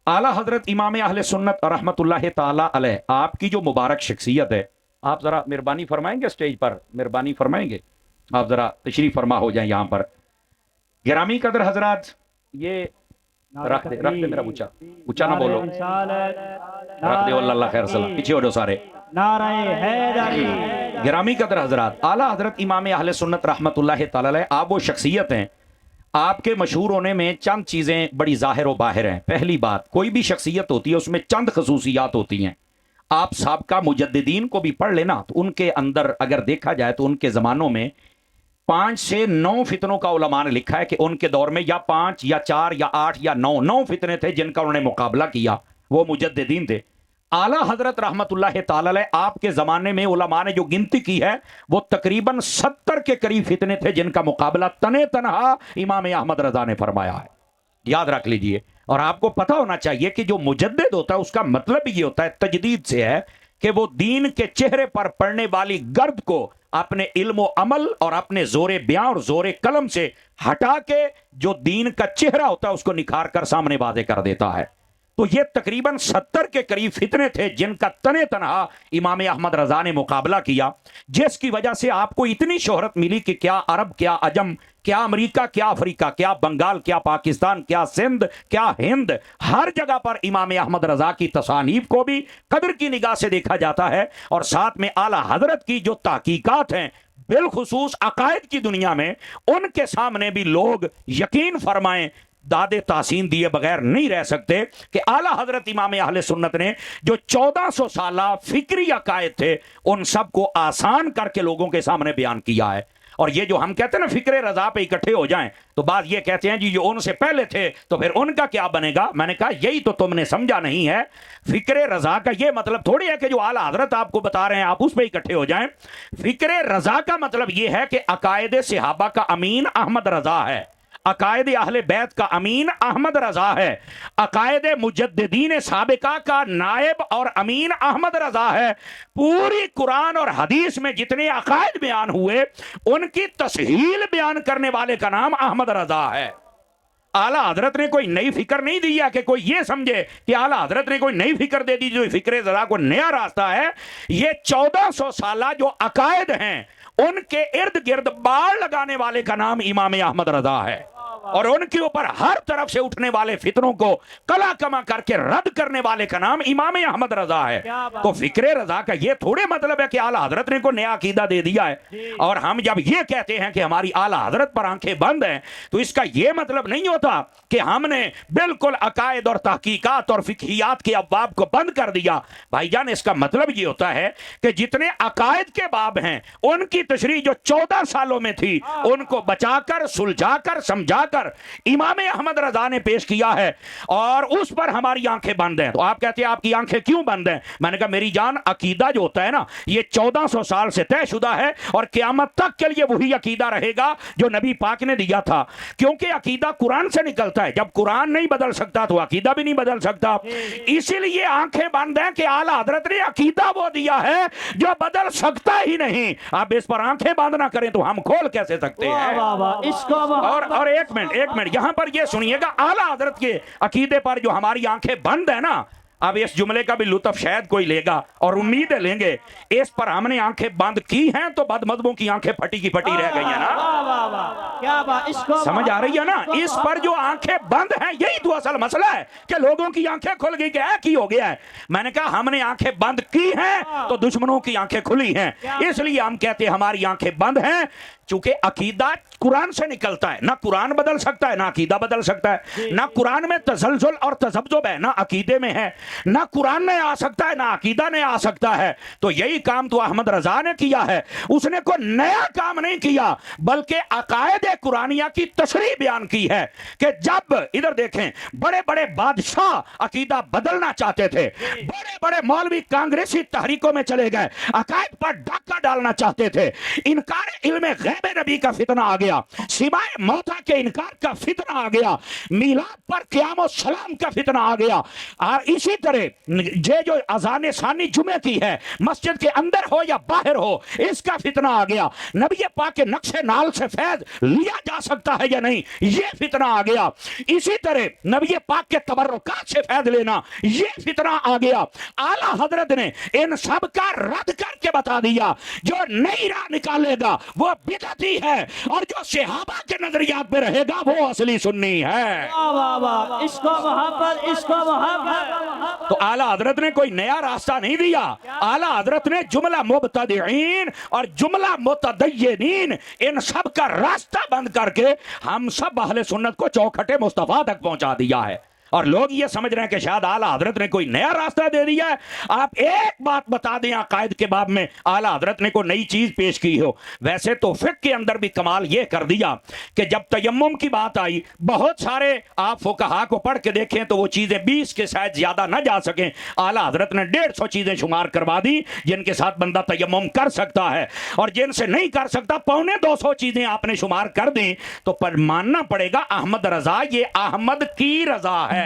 اعلیٰ حضرت امام اہل سنت رحمۃ اللہ تعالی علیہ, آپ کی جو مبارک شخصیت ہے, آپ ذرا مہربانی فرمائیں گے اسٹیج پر, مہربانی فرمائیں گے, آپ ذرا تشریف فرما ہو جائیں یہاں پر. گرامی قدر حضرات, یہ رکھ دے میرا بچہ, اونچا نہ بولو, رکھ دے, اللہ خیر صلاح, پیچھے ہو جاؤ سارے. نعرہ حیدری. گرامی قدر حضرات, اعلیٰ حضرت امام اہل سنت رحمۃ اللہ تعالی علیہ آپ وہ شخصیت ہیں, آپ کے مشہور ہونے میں چند چیزیں بڑی ظاہر و باہر ہیں. پہلی بات, کوئی بھی شخصیت ہوتی ہے اس میں چند خصوصیات ہوتی ہیں. آپ سابقہ مجددین کو بھی پڑھ لینا تو ان کے اندر اگر دیکھا جائے تو ان کے زمانوں میں 5 سے 9 فتنوں کا علماء نے لکھا ہے کہ ان کے دور میں یا 5 یا 4 یا 8 یا 9 فتنے تھے جن کا انہوں نے مقابلہ کیا, وہ مجددین تھے. اعلیٰ حضرت رحمت اللہ تعالی علیہ آپ کے زمانے میں علماء نے جو گنتی کی ہے وہ تقریباً 70 کے قریب فتنے تھے جن کا مقابلہ تنے تنہا امام احمد رضا نے فرمایا ہے. یاد رکھ لیجئے. اور آپ کو پتہ ہونا چاہیے کہ جو مجدد ہوتا ہے اس کا مطلب یہ ہوتا ہے, تجدید سے ہے, کہ وہ دین کے چہرے پر پڑنے والی گرد کو اپنے علم و عمل اور اپنے زور بیان اور زور قلم سے ہٹا کے جو دین کا چہرہ ہوتا ہے اس کو نکھار کر سامنے واضح کر دیتا ہے. تو یہ تقریباً 70 کے قریب فتنے تھے جن کا تنے تنہا امام احمد رضا نے مقابلہ کیا, جس کی وجہ سے آپ کو اتنی شہرت ملی کہ کیا عرب, کیا عجم, کیا امریکہ, کیا افریقہ, کیا بنگال, کیا پاکستان, کیا سندھ, کیا ہند, ہر جگہ پر امام احمد رضا کی تصانیف کو بھی قدر کی نگاہ سے دیکھا جاتا ہے. اور ساتھ میں اعلیٰ حضرت کی جو تحقیقات ہیں بالخصوص عقائد کی دنیا میں, ان کے سامنے بھی لوگ یقین فرمائیں, داد تحسین دیے بغیر نہیں رہ سکتے کہ اعلیٰ حضرت امام اہل سنت نے جو 1400 سالہ فکری عقائد تھے ان سب کو آسان کر کے لوگوں کے سامنے بیان کیا ہے. اور یہ جو ہم کہتے ہیں نا فکر رضا پہ اکٹھے ہو جائیں, تو بعض یہ کہتے ہیں جی جو ان سے پہلے تھے تو پھر ان کا کیا بنے گا. میں نے کہا یہی تو تم نے سمجھا نہیں ہے. فکر رضا کا یہ مطلب تھوڑی ہے کہ جو اعلیٰ حضرت آپ کو بتا رہے ہیں آپ اس پہ اکٹھے ہو جائیں. فکر رضا کا مطلب یہ ہے کہ عقائد صحابہ کا امین احمد رضا ہے, عقائد اہل بیت کا امین احمد رضا ہے, عقائد مجددین سابقہ کا نائب اور امین احمد رضا ہے. پوری قرآن اور حدیث میں جتنے عقائد بیان ہوئے ان کی تسہیل بیان کرنے والے کا نام احمد رضا ہے. اعلیٰ حضرت نے کوئی نئی فکر نہیں دیا کہ کوئی یہ سمجھے کہ اعلیٰ حضرت نے کوئی نئی فکر دے دی جو فکر رضا کو نیا راستہ ہے. یہ 1400 سالہ جو عقائد ہیں ان کے ارد گرد باڑ لگانے والے کا نام امام احمد رضا ہے, اور ان کے اوپر ہر طرف سے اٹھنے والے فتنوں کو کلا کما کر کے رد کرنے والے کا نام امام احمد رضا ہے. تو فکر رضا کا یہ تھوڑے مطلب ہے کہ اعلیٰ حضرت نے کوئی نیا عقیدہ دے دیا ہے. اور ہم جب یہ کہتے ہیں کہ ہماری اعلیٰ حضرت پر آنکھیں بند ہیں تو اس کا یہ مطلب نہیں ہوتا کہ ہم نے بالکل عقائد اور تحقیقات اور فقہیات کے ابواب کو بند کر دیا. بھائی جان, اس کا مطلب یہ ہوتا ہے کہ جتنے عقائد کے باب ہیں ان کی تشریح جو 14 سالوں میں تھی ان کو بچا کر, سلجھا کر, سمجھا کر امام احمد رضا نے پیش کیا ہے, اور اس پر ہماری آنکھیں بند ہیں. تو آپ کہتے ہیں آپ کی آنکھیں کیوں بند ہیں؟ میں نے کہا میری جان, عقیدہ جو ہوتا ہے نا یہ 1400 سال سے طے شدہ ہے اور قیامت تک کے لیے وہی عقیدہ رہے گا جو نبی پاک نے دیا تھا, کیونکہ عقیدہ قرآن سے نکلتا ہے. جب قرآن نہیں بدل سکتا تو عقیدہ بھی نہیں بدل سکتا. اسی لیے آنکھیں بند ہیں کہ اعلیٰ حضرت نے عقیدہ وہ دیا ہے جو بدل سکتا ہی نہیں. آپ اس پر آنکھیں بند نہ کریں تو ہم کھول کیسے سکتے ہیں؟ اور ایک منٹ یہاں پر یہ سنیے گا, اعلیٰ حضرت کے عقیدے پر جو ہماری آنکھیں بند ہیں نا, اب اس جملے کا بھی لطف شاید کوئی لے گا اور امیدیں لیں گے. اس پر ہم نے آنکھیں بند کی ہیں تو بد مذہبوں کی آنکھیں پھٹی کی پھٹی رہ گئی ہیں نا. سمجھ آ رہی ہے نا؟ اس پر جو آنکھیں بند ہیں یہی تو اصل مسئلہ ہے کہ لوگوں کی آنکھیں کھل گئی کہ کی ہو گیا ہے. میں نے کہا ہم نے آنکھیں بند کی ہیں تو دشمنوں کی آنکھیں کھلی ہیں. اس لیے ہم کہتے ہیں ہماری آنکھیں بند ہیں چونکہ عقیدہ قرآن سے نکلتا ہے، نہ قرآن بدل سکتا ہے نہ عقیدہ بدل سکتا ہے، نہ قرآن میں تزلزل اور تذبذب ہے نہ عقیدے میں ہے، نہ قرآن میں آ سکتا ہے نہ عقیدہ نے آ سکتا ہے۔ تو یہی کام تو احمد رضا نے کیا ہے، اس نے کوئی نیا کام نہیں کیا بلکہ عقائد قرآنیہ کی تشریح بیان کی ہے کہ جب ادھر دیکھیں بڑے بڑے بادشاہ عقیدہ بدلنا چاہتے تھے، بڑے بڑے مولوی کانگریسی تحریکوں میں چلے گئے، عقائد پر ڈاکہ ڈالنا چاہتے تھے، انکار علم غیب نبی کا فتنہ آ گیا، سوائے موتا کے انکار کا فتنہ آ گیا، میلاد پر قیام و سلام کا فتنہ آ گیا، اور اسی طرح جو اذان ثانی جمعے کی ہے مسجد کے اندر ہو یا باہر ہو اس کا فتنہ آ گیا، نبی پاک کے نقش نال سے فیض لیا جا سکتا ہے یا نہیں یہ فتنہ آ گیا، اسی طرح نبی پاک کے تبرکات سے فیض لینا یہ فتنہ آ گیا۔ اعلیٰ حضرت نے ان سب کا رد کر کے بتا دیا جو نئی راہ نکالے گا وہ بدعتی ہے اور جو صحابہ کے نظریات پہ رہے گا وہ اصلی سنی ہے۔ واہ واہ واہ، عشق و محبت، عشق و محبت۔ تو اعلیٰ حضرت نے کوئی نیا راستہ نہیں دیا، اعلیٰ حضرت نے جملہ مبتدعین اور جملہ متدینین ان سب کا راستہ بند کر کے ہم سب اہل سنت کو چوکھٹے مصطفیٰ تک پہنچا دیا ہے۔ اور لوگ یہ سمجھ رہے ہیں کہ شاید اعلیٰ حضرت نے کوئی نیا راستہ دے دیا ہے۔ آپ ایک بات بتا دیں عقائد کے باب میں اعلیٰ حضرت نے کوئی نئی چیز پیش کی ہو۔ ویسے تو فقہ کے اندر بھی کمال یہ کر دیا کہ جب تیمم کی بات آئی بہت سارے آپ فقہا کو پڑھ کے دیکھیں تو وہ چیزیں 20 کے شاید زیادہ نہ جا سکیں، اعلیٰ حضرت نے 150 چیزیں شمار کروا دی جن کے ساتھ بندہ تیمم کر سکتا ہے، اور جن سے نہیں کر سکتا 250 چیزیں آپ نے شمار کر دیں تو پر ماننا پڑے گا احمد رضا یہ احمد کی رضا ہے۔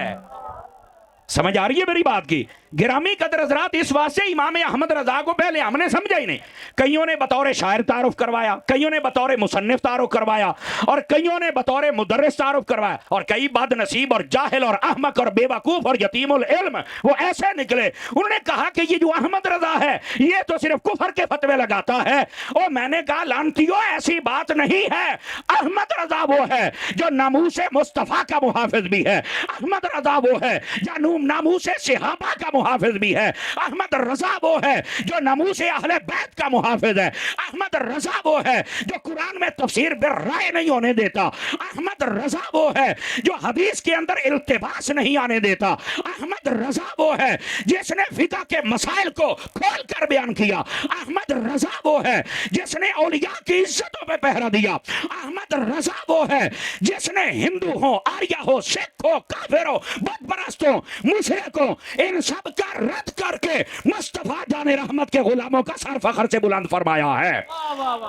سمجھ آ رہی ہے میری بات کی؟ گرامی قدر حضرات، اس واسطے امام احمد رضا کو پہلے ہم نے سمجھا ہی نہیں، کئیوں نے بطور شاعر تعارف کروایا، کئیوں نے بطور مصنف تعارف کروایا، اور کئیوں نے بطور مدرس تعارف کروایا، اور کئی بد نصیب اور جاہل اور احمق اور بے وقوف اور یتیم العلم وہ ایسے نکلے انہوں نے کہا کہ یہ جو احمد رضا ہے یہ تو صرف کفر کے فتوے لگاتا ہے۔ اور میں نے کہا لعنتیو ایسی بات نہیں ہے، احمد رضا وہ ہے جو ناموس مصطفیٰ کا محافظ بھی ہے، احمد رضا وہ ہے جو ناموس صحابہ کا محافظ بھی ہے، احمد رضا وہ ہے جو ناموس اہل بیت کا محافظ ہے، احمد رضا وہ ہے جو قرآن میں تفسیر بالرائے نہیں ہونے دیتا، احمد رضا وہ ہے جو حدیث کے اندر التباس نہیں آنے دیتا، احمد رضا وہ ہے جس نے فقہ کے مسائل کو کھول کر بیان کیا، احمد رضا وہ ہے جس نے اولیاء کی عزتوں پہ پہرا دیا، احمد رضا وہ ہے جس نے ہندو ہو، آریہ ہو، سکھ ہو، کافر ہو، بت پرست ہو، مشرک ہو، ان سب کا رد کر کے مصطفیٰ جان رحمت کے غلاموں کا سر فخر سے بلند فرمایا ہے۔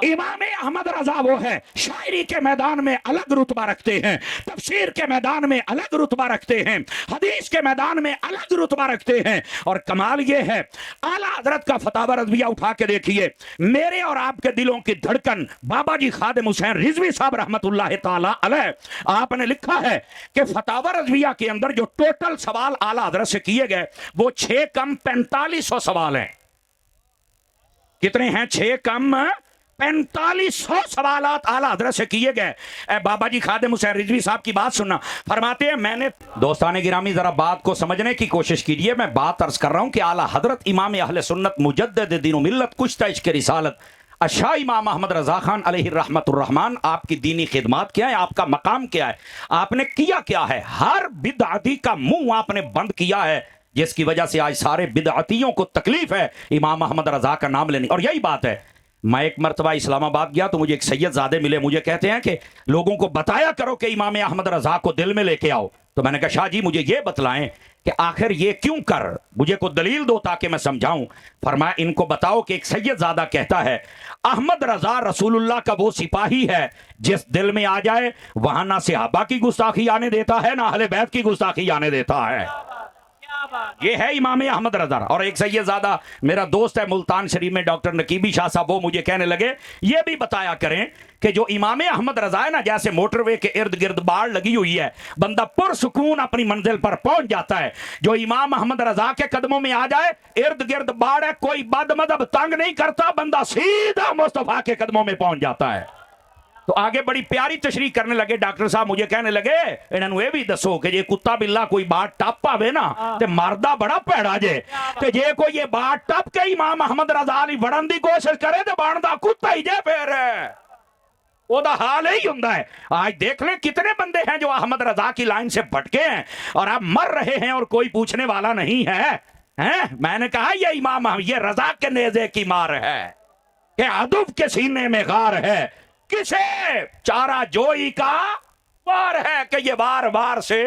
امام احمد رضا وہ ہے شاعری کے میدان میں الگ رتبہ رکھتے ہیں، تفسیر کے میدان میں الگ رتبہ رکھتے ہیں، حدیث کے میدان میں الگ رتبہ رکھتے ہیں، اور کمال یہ ہے اعلیٰ حضرت کا فتاوی رضویہ اٹھا کے دیکھیے، میرے اور آپ کے دلوں کی دھڑکن بابا جی خادم حسین رضوی صاحب رحمت اللہ تعالی علیہ، آپ نے لکھا ہے کہ فتاوی رضویہ کے اندر جو ٹوٹل سوال اعلیٰ حضرت سے کیے گئے وہ 6 کم 4500 سوال ہیں۔ کتنے ہیں؟ 6 کم 4500 سوالات اعلیٰ حضرت سے کیے گئے۔ اے بابا جی خادم حسین رضوی صاحب کی بات سننا، فرماتے ہیں میں نے دوستان گرامی ذرا بات کو سمجھنے کی کوشش کیجئے، میں بات عرض کر رہا ہوں کہ اعلیٰ حضرت امام اہل سنت مجدد دین و ملت کشتہ عشق رسالت شاہ امام احمد رضا خان علیہ الرحمت الرحمن، آپ کی دینی خدمات کیا ہے، آپ کا مقام کیا ہے، آپ نے کیا ہے، ہر بدعتی کا منہ آپ نے بند کیا ہے، جس کی وجہ سے آج سارے بدعتیوں کو تکلیف ہے امام احمد رضا کا نام لینے۔ اور یہی بات ہے، میں ایک مرتبہ اسلام آباد گیا تو مجھے ایک سید زادے ملے، مجھے کہتے ہیں کہ لوگوں کو بتایا کرو کہ امام احمد رضا کو دل میں لے کے آؤ، تو میں نے کہا شاہ جی مجھے یہ بتلائیں کہ آخر یہ کیوں کر، مجھے کو دلیل دو تاکہ میں سمجھاؤں۔ فرمایا ان کو بتاؤ کہ ایک سید زادہ کہتا ہے احمد رضا رسول اللہ کا وہ سپاہی ہے جس دل میں آ جائے وہاں نہ صحابہ کی گستاخی آنے دیتا ہے نہ اہل بیت کی گستاخی آنے دیتا ہے۔ یہ ہے امام احمد رضا۔ اور ایک سید زادہ میرا دوست ہے ملتان شریف میں ڈاکٹر نقیبی شاہ صاحب، وہ مجھے کہنے لگے یہ بھی بتایا کریں کہ جو امام احمد رضا ہے نا، جیسے موٹر وے کے ارد گرد باڑ لگی ہوئی ہے، بندہ پرسکون اپنی منزل پر پہنچ جاتا ہے، جو امام احمد رضا کے قدموں میں آ جائے ارد گرد باڑ ہے، کوئی بد مذہب تنگ نہیں کرتا، بندہ سیدھا مصطفیٰ کے قدموں میں پہنچ جاتا ہے۔ تو آگے بڑی پیاری تشریح کرنے لگے ڈاکٹر صاحب، مجھے کہنے لگے انہوں یہ بھی دسو کہ یہ کتا بلا کوئی بات ٹپ پاوے نا تے مردہ بڑا پیڑا جے، تے جے کوئی یہ بات ٹپ کے امام احمد رضا علی وڑن دی کوشش کرے تے باندا کتا ہی جے پھر۔ وہ دا حال ہی ہوتا ہے. آج دیکھ لیں کتنے بندے ہیں جو احمد رضا کی لائن سے بھٹکے ہیں اور اب مر رہے ہیں اور کوئی پوچھنے والا نہیں ہے. میں نے کہا یہ امام یہ رضا کے نیزے کی مار ہے کہ ادب کے سینے میں غار ہے, کسے چارہ جوئی کا وار ہے کہ یہ بار بار سے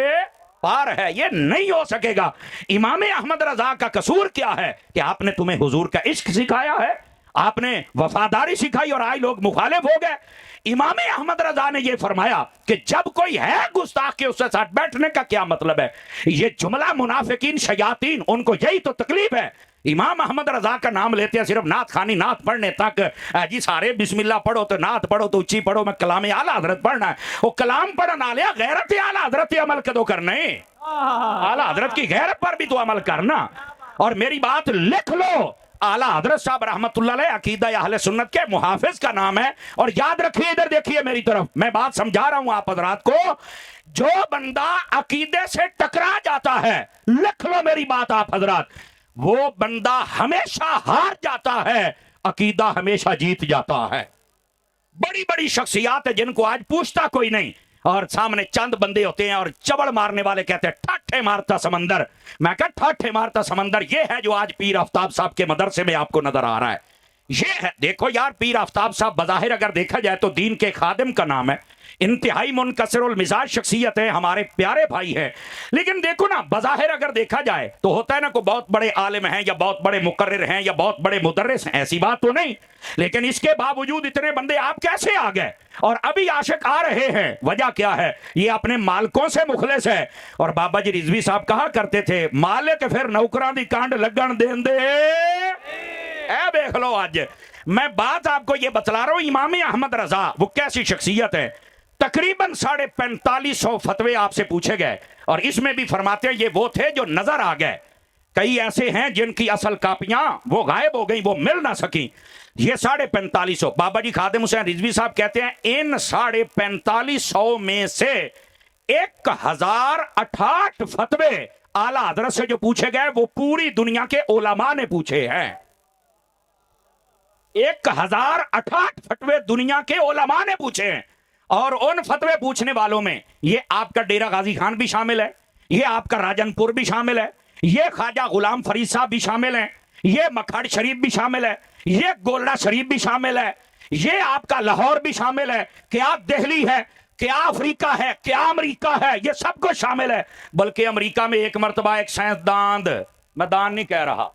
پار ہے. یہ نہیں ہو سکے گا. امام احمد رضا کا قصور کیا ہے کہ آپ نے تمہیں حضور کا عشق سکھایا ہے, آپ نے وفاداری سکھائی اور آج لوگ مخالف ہو گئے. امام احمد رضا نے یہ فرمایا کہ جب کوئی ہے گستاخ کے اس سے ساتھ بیٹھنے کا کیا مطلب ہے. یہ جملہ منافقین شیاطین ان کو یہی تو تکلیف ہے. امام احمد رضا کا نام لیتے ہیں صرف نعت خانی نعت پڑھنے تک. جی سارے بسم اللہ پڑھو تو نعت پڑھو تو اچھی پڑھو, میں کلام اعلیٰ حضرت پڑھنا ہے. وہ کلام پڑھنا لیا غیرت اعلیٰ حضرت عمل کدو کرنا ہے. اعلیٰ حضرت کی غیرت پر بھی تو عمل کرنا. اور میری بات لکھ لو, اعلیٰ حضرت صاحب رحمت اللہ علیہ عقیدہ اہل سنت کے محافظ کا نام ہے. اور یاد رکھیے, ادھر دیکھیے میری طرف, میں بات سمجھا رہا ہوں آپ حضرات کو. جو بندہ عقیدے سے ٹکرا جاتا ہے, لکھ لو میری بات آپ حضرات, وہ بندہ ہمیشہ ہار جاتا ہے, عقیدہ ہمیشہ جیت جاتا ہے. بڑی بڑی شخصیات ہیں جن کو آج پوچھتا کوئی نہیں, اور سامنے چند بندے ہوتے ہیں اور چبڑ مارنے والے کہتے ہیں ٹھاٹھے مارتا سمندر. میں کہا ٹھاٹھے مارتا سمندر یہ ہے جو آج پیر آفتاب صاحب کے مدرسے میں آپ کو نظر آ رہا ہے. یہ ہے, دیکھو یار, پیر آفتاب صاحب بظاہر اگر دیکھا جائے تو دین کے خادم کا نام ہے, انتہائی منکسر المزاج شخصیت ہے, ہمارے پیارے بھائی ہے. لیکن دیکھو نا, بظاہر اگر دیکھا جائے تو ہوتا ہے نا کوئی بہت بڑے عالم ہیں یا بہت بڑے مقرر ہیں یا بہت بڑے مدرس ہیں, ایسی بات تو نہیں. لیکن اس کے باوجود اتنے بندے آپ کیسے آ گئے اور ابھی عاشق آ رہے ہیں؟ وجہ کیا ہے؟ یہ اپنے مالکوں سے مخلص ہے. اور بابا جی رضوی صاحب کہا کرتے تھے, مالک پھر نوکراں دی کانڈ لگن دین دے. اے دیکھ لو, آج میں بات آپ کو یہ بتلا رہا ہوں, امام احمد رضا وہ کیسی شخصیت ہے. تقریباً 4500 فتوے آپ سے پوچھے گئے, اور اس میں بھی فرماتے ہیں یہ وہ تھے جو نظر آ گئے. کئی ایسے ہیں جن کی اصل کاپیاں وہ غائب ہو گئیں, وہ مل نہ سکیں. یہ 4550 بابا جی خادم حسین رضوی صاحب کہتے ہیں ان 4550 میں سے 1068 فتوے اعلیٰ حضرت سے جو پوچھے گئے وہ پوری دنیا کے علماء نے پوچھے ہیں. 1068 فتوے دنیا کے علماء نے پوچھے ہیں. اور ان فتوے پوچھنے والوں میں یہ آپ کا ڈیرہ غازی خان بھی شامل ہے, یہ آپ کا راجن پور بھی شامل ہے, یہ خواجہ غلام فرید صاحب بھی شامل ہیں, یہ مکھڑ شریف بھی شامل ہے, یہ گولڈا شریف بھی شامل ہے, یہ آپ کا لاہور بھی شامل ہے, کیا دہلی ہے, کیا افریقہ ہے, کیا امریکہ ہے, یہ سب کچھ شامل ہے. بلکہ امریکہ میں ایک مرتبہ ایک سائنسدان, میں دان نہیں کہہ رہا,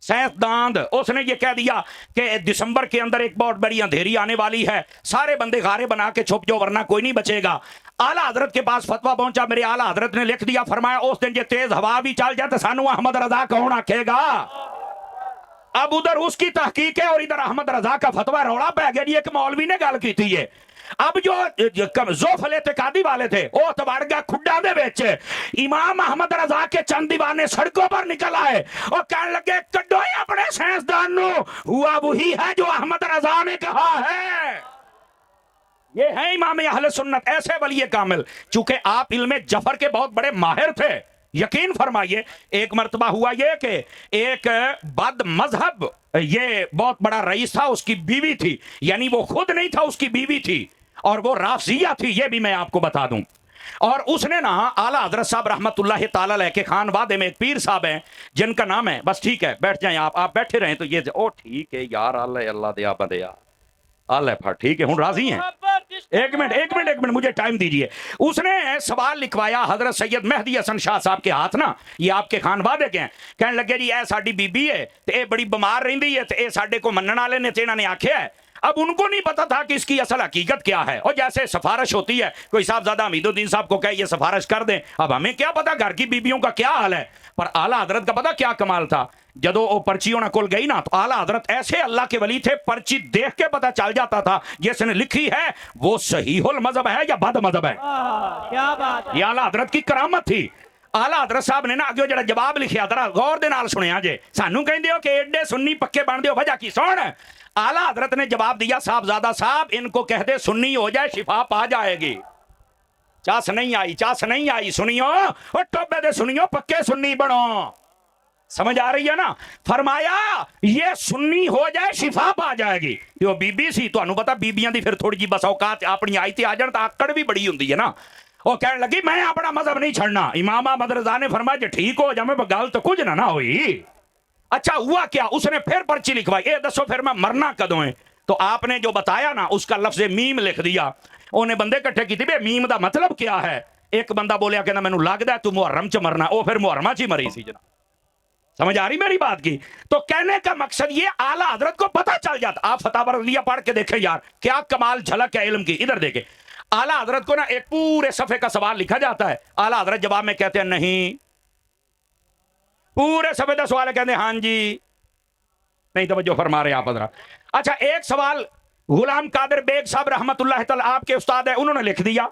سائنسدان, اس نے یہ کہہ دیا کہ دسمبر کے اندر ایک بہت بڑی اندھیری آنے والی ہے, سارے بندے غارے بنا کے چھپ جو ورنہ کوئی نہیں بچے گا. اعلیٰ حضرت کے پاس فتویٰ پہنچا, میرے اعلیٰ حضرت نے لکھ دیا, فرمایا اس دن یہ تیز ہوا بھی چل جائے تو سانو احمد رضا کون آکھے گا. اب ادھر اس کی تحقیق ہے اور ادھر احمد رضا کا فتویٰ روڑا پہ گیا. ایک مولوی نے گل کی تھی یہ, اب جو زوفل اعتقادی والے تھے وہ تباڑ گیا کھڈا دے بیچ, امام احمد رضا کے چند دیوانے سڑکوں پر نکل آئے اور کہنے لگے کڈو ہی اپنے سائنسدان نو, ہوا وہی ہے جو احمد رضا نے کہا ہے. یہ ہے امام اہل سنت, ایسے ولی کامل. چونکہ آپ علم جفر کے بہت بڑے ماہر تھے, یقین فرمائیے. ایک مرتبہ ہوا یہ کہ ایک بد مذہب یہ بہت بڑا رئیس تھا, اس کی بیوی تھی, یعنی وہ خود نہیں تھا, اس کی بیوی تھی, اور وہ رافضیہ تھی, یہ بھی میں آپ کو بتا دوں. اور اس نے نا اعلیٰ حضرت صاحب رحمت اللہ تعالی علیہ کے خان وادے میں ایک پیر صاحب ہیں جن کا نام ہے, بس ٹھیک ہے بیٹھ جائیں آپ بیٹھے رہیں تو یہ او ٹھیک ہے یار, اللہ دیا بدیا اللہ پھر ٹھیک ہے, ہوں راضی ہیں. ایک منٹ مجھے ٹائم دیجئے. اس نے سوال لکھوایا حضرت سید مہدی حسن شاہ صاحب کے ہاتھ نا, یہ آپ کے خان وادے کے ہیں. کہنے لگے جی اے ساڈی بی بی ہے تے اے بڑی بیمار رہندی ہے تے اے ساڈے کو منن والے نے تے انہاں نے آکھیا ہے. اب ان کو نہیں پتا تھا کہ اس کی اصل حقیقت کیا ہے, اور جیسے سفارش ہوتی ہے, کوئی صاحبزادہ حمید الدین صاحب کو کہے یہ سفارش کر دیں, اب ہمیں کیا پتا گھر کی بیویوں کا کیا حال ہے. پر اعلیٰ حضرت کا پتا کیا کمال تھا, جدو وہ پرچی انہاں کول گئی نا تو اعلیٰ حضرت ایسے اللہ کے ولی تھے, پرچی دیکھ کے پتا چل جاتا تھا جس نے لکھی ہے وہ صحیح المذہب ہے یا بد مذہب ہے. کیا بات, یہ اعلیٰ حضرت کی کرامت تھی. اعلیٰ حضرت صاحب نے نا اگے جڑا جواب لکھیا ذرا غور دے نال سنیا جے, سانو کہندے ہو کہ ایڈے سنی پکے بن دیو, وجہ کی سن. اعلیٰ حضرت نے جواب دیا, صاحبزادہ صاحب ان کو کہہ دے سنی ہو جائے, شفا پا جائے گی. چاس نہیں آئی سنیو, اور ٹوبے دے سنیو, پکے سنی بنو. سمجھ آ رہی ہے نا؟ فرمایا یہ سنی ہو جائے شفا پا جائے گی. جو بی بی سی تانوں پتا بیبیاں دی پھر تھوڑی جی بس اوقات اپنی آئی تے آ جان تا آکڑ بھی بڑی ہوندی ہے نا. وہ کہنے لگی میں اپنا مذہب نہیں چھڑنا. امام احمد رضا نے فرمایا جی ٹھیک ہو جا میں گل تو کچھ نہ ہوئی. اچھا ہوا کیا؟ اس نے پھر پرچی لکھوائی اے دسو پھر میں مرنا کدوں ہے؟ تو آپ نے جو بتایا نا اس کا لفظ میم لکھ دیا. انہیں بندے کٹھے کی تھی بے میم دا مطلب کیا ہے؟ ایک بندہ بولیا کہ مینوں لگدا ہے تو محرم چ مرنا. او پھر محرمہ چ مری سی جناب. سمجھ آ رہی میری بات کی؟ تو کہنے کا مقصد یہ اعلیٰ حضرت کو پتہ چل جاتا. آپ فتح رضویہ پڑھ کے دیکھیں یار کیا کمال جھلک ہے علم کی. ادھر دیکھیں اعلیٰ حضرت کو نا ایک پورے صفحے کا سوال لکھا جاتا ہے. اعلیٰ حضرت جواب میں کہتے ہیں نہیں. پورے صفحے کا سوال ہے کہتے ہیں ہاں جی. نہیں توجہ فرما رہے آپ حضرات. اچھا ایک سوال غلام قادر بیگ صاحب رحمت اللہ تعالی آپ کے استاد ہیں انہوں نے لکھ دیا.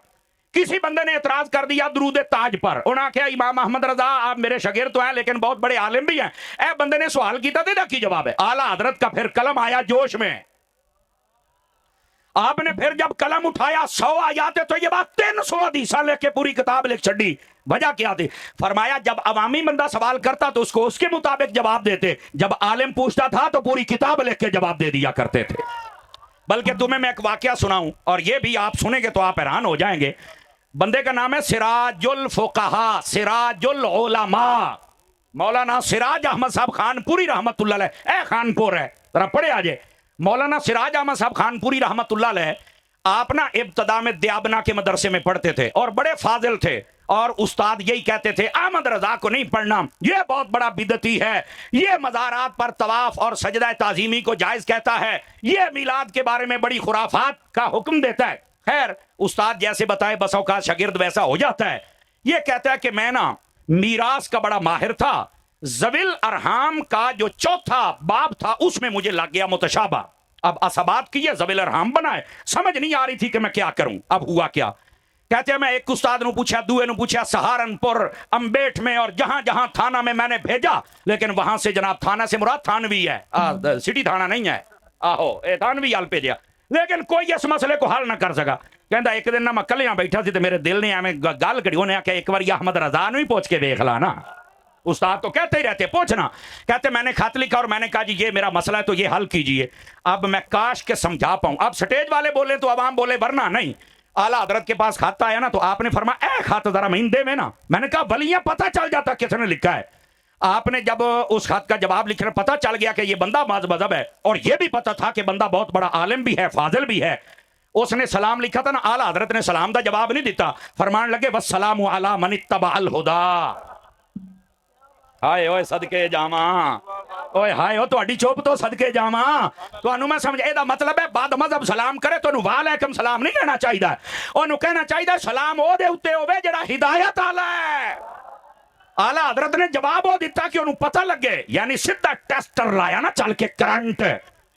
کسی بندے نے اعتراض کر دیا درود تاج پر. انہوں نے کہا امام احمد رضا آپ میرے شاگرد تو ہیں لیکن بہت بڑے عالم بھی ہیں. اے بندے نے سوال کیتا تھا کی جواب ہے. اعلیٰ حضرت کا پھر قلم آیا جوش میں. آپ نے پھر جب قلم اٹھایا 100 آیات تو یہ بات 300 حدیثاں لے کے پوری کتاب لکھ چھڑی. وجہ کیا تھی؟ فرمایا جب عوامی بندہ سوال کرتا تو اس کو اس کے مطابق جواب دیتے. جب عالم پوچھتا تھا تو پوری کتاب لکھ کے جواب دے دیا کرتے تھے. بلکہ تمہیں میں ایک واقعہ سناؤں اور یہ بھی آپ سنیں گے تو آپ حیران ہو جائیں گے. بندے کا نام ہے سراج الفقہا سراج العلماء مولانا سراج احمد صاحب خان پوری رحمت اللہ علیہ. اے خان پور ہے ذرا پڑھے آجے. مولانا سراج احمد صاحب خان پوری رحمت اللہ علیہ آپ نا ابتدا میں دیابنا کے مدرسے میں پڑھتے تھے اور بڑے فاضل تھے. اور استاد یہی کہتے تھے احمد رضا کو نہیں پڑھنا یہ بہت بڑا بدعتی ہے. یہ مزارات پر طواف اور سجدہ تعظیمی کو جائز کہتا ہے. یہ میلاد کے بارے میں بڑی خرافات کا حکم دیتا ہے. خیر استاد جیسے بتائے بس اوقات شاگرد ویسا ہو جاتا ہے. یہ کہتا ہے کہ میں نا میراث کا بڑا ماہر تھا. ذویل ارحام کا جو چوتھا باب تھا اس میں مجھے لگ گیا متشابہ. اب اسبات کی یہ ذویل ارحام بنائے سمجھ نہیں آ رہی تھی کہ میں کیا کروں. اب ہوا کیا؟ کہتے ہیں میں ایک استاد نو پوچھا دوئے نو پوچھا سہارنپور امبیٹ میں اور جہاں جہاں تھانہ میں نے بھیجا لیکن وہاں سے جناب تھانہ سے مراد تھانوی ہے سٹی تھانہ نہیں ہے. آہو اے تھانوی آل بھیجا لیکن کوئی اس مسئلے کو حل نہ کر سکا. کہندا ایک دن نہ میں کلیاں بیٹھا سی تے میرے دل نے ایویں گل کڑی. انہیں آخیا ایک بار احمد رضا نو ہی پوچھ کے دیکھ لا نا. استاد تو کہتے ہی رہتے پوچھنا. کہتے میں نے خط لکھا اور میں نے کہا جی یہ میرا مسئلہ ہے تو یہ حل کیجئے. اب میں کاش کے سمجھا پاؤں. اب سٹیج والے بولے تو عوام بولے ورنہ نہیں. اعلیٰ حضرت کے پاس خط آیا نا تو آپ نے فرمایا اے خط ذرا مہندے میں نا. میں نے کہا بلیاں پتہ چل جاتا کس نے لکھا ہے. آپ نے جب اس خط کا جواب لکھنا پتہ چل گیا کہ یہ بندہ باز مذہب ہے اور یہ بھی پتہ تھا کہ بندہ بہت بڑا عالم بھی ہے فاضل بھی ہے. اس نے سلام لکھا تھا نا. اعلیٰ حضرت نے سلام دا جواب نہیں دیتا. فرمان لگے والسلام علی من اتبع الہدی. ہائے اوے صدقے جاواں اوے ہائے او تہاڈی چوپ تو صدقے جاواں. تانوں میں سمجھ اے دا مطلب ہے بعد مذہب سلام کرے تو وعلیکم سلام نہیں کہنا چاہیے. اونوں کہنا چاہیے سلام او دے اوتے ہوے جڑا ہدایت والا ہے. اعلیٰ حضرت نے جواب وہ دیتا کہ انہوں پتہ لگے یعنی سیدھا ٹیسٹر لایا نا چل کے کرنٹ.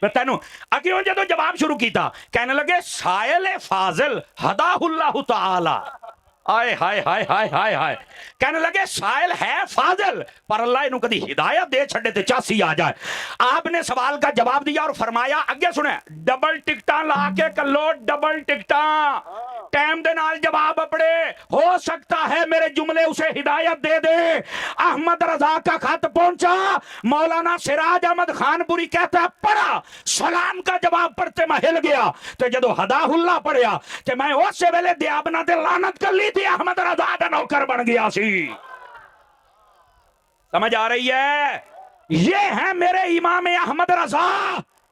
تینوں اگیوں جدو جواب شروع کیتا کہنے لگے سائل فاضل ہداہ اللہ تعالی. آئے ہائے ہائے ہائے ہائے ہائے. کہنے لگے سائل ہے فاضل پر اللہ انہوں کدی ہدایت دے چھڑے تے چاسی آ جائے. آپ نے سوال کا جواب دیا اور فرمایا اگے سنیں ڈبل ٹکٹاں لا کے کلو ڈبل ٹکٹاں ٹائم دے نال جواب اپڑے. ہو سکتا ہے میرے جملے اسے ہدایت دے دے. احمد رضا کا خط پہنچا. مولانا سراج احمد خان پوری کہتا ہے پڑھا. سلام کا جواب پڑھتے میں ہل گیا تے جدو ہداہ اللہ پڑھیا تے میں اسے ویلے دیابنا تے لعنت کر لی تھی. احمد رضا دا نوکر بن گیا سی. سمجھ آ رہی ہے؟ یہ ہے میرے امام احمد رضا.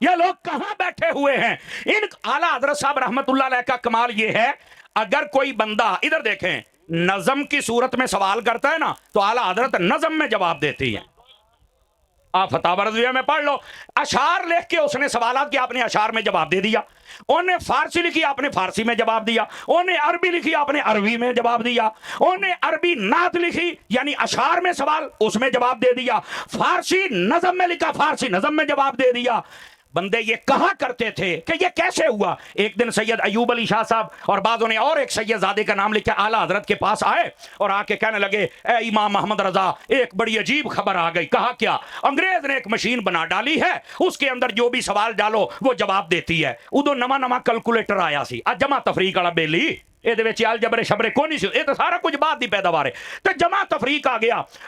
یہ لوگ کہاں بیٹھے ہوئے ہیں؟ ان اعلیٰ حضرت صاحب رحمت اللہ علیہ کا کمال یہ ہے اگر کوئی بندہ ادھر دیکھیں نظم کی صورت میں سوال کرتا ہے نا تو اعلیٰ حضرت نظم میں جواب دیتی ہیں. آپ فتح رضویہ میں پڑھ لو. اشعار لکھ کے اس نے سوالات کی آپ نے اشعار میں جواب دے دیا. انہیں فارسی لکھی آپ نے فارسی میں جواب دیا. انہیں عربی لکھی آپ نے عربی میں جواب دیا. انہیں عربی نعت لکھی یعنی اشعار میں سوال اس میں جواب دے دیا. فارسی نظم میں لکھا فارسی نظم میں جواب دے دیا. بندے یہ کہا کرتے تھے کہ یہ کیسے ہوا. ایک دن سید ایوب علی شاہ صاحب اور بعضوں نے اور ایک سید زادے کا نام لکھا اعلیٰ حضرت کے پاس آئے اور آ کے کہنے لگے اے امام محمد رضا ایک بڑی عجیب خبر آ گئی. کہا کیا؟ انگریز نے ایک مشین بنا ڈالی ہے اس کے اندر جو بھی سوال ڈالو وہ جواب دیتی ہے. ادو نواں کیلکولیٹر آیا سی جمع تفریق والا بیلی ਇਹਦੇ ਵਿੱਚ ਅਲਜਬਰੇ ਸ਼ਬਰੇ ਕੋਈ ਨਹੀਂ ਸੀ, ਇਹ ਤਾਂ ਸਾਰਾ ਕੁਝ ਬਾਅਦ ਦੀ ਪੈਦਾਵਾਰ ਹੈ। ਤੇ ਜਮਾ ਤਫਰੀਕ ਆ ਗਿਆ,